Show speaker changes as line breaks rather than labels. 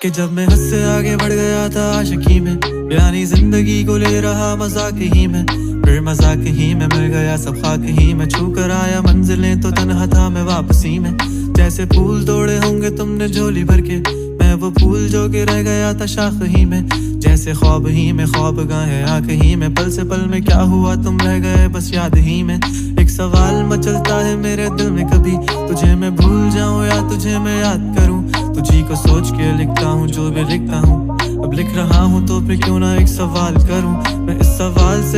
कि जब मैं हद से आगे बढ़ गया था आशिकी में, यानी जिंदगी को ले रहा मजाक ही में, फिर मजाक ही में मिल गया सब खाक ही में, छू कर आया मंजिलें तो तन्हा था मैं वापसी में। जैसे फूल तोड़े होंगे तुमने झोली भर के, मैं वो फूल जो कि रह गया था शाख ही में। जैसे ख्वाब ही में ख्वाब गाहे आंख ही में, पल से पल में क्या हुआ तुम रह गए बस याद ही में। एक सवाल मचलता है मेरे दिल में, कभी तुझे मैं भूल जाऊं या तुझे मैं याद करूं। तुझी को सोच के लिखता हूँ जो भी लिखता हूँ, अब लिख रहा हूँ तो फिर क्यों ना एक सवाल करूं। मैं इस सवाल से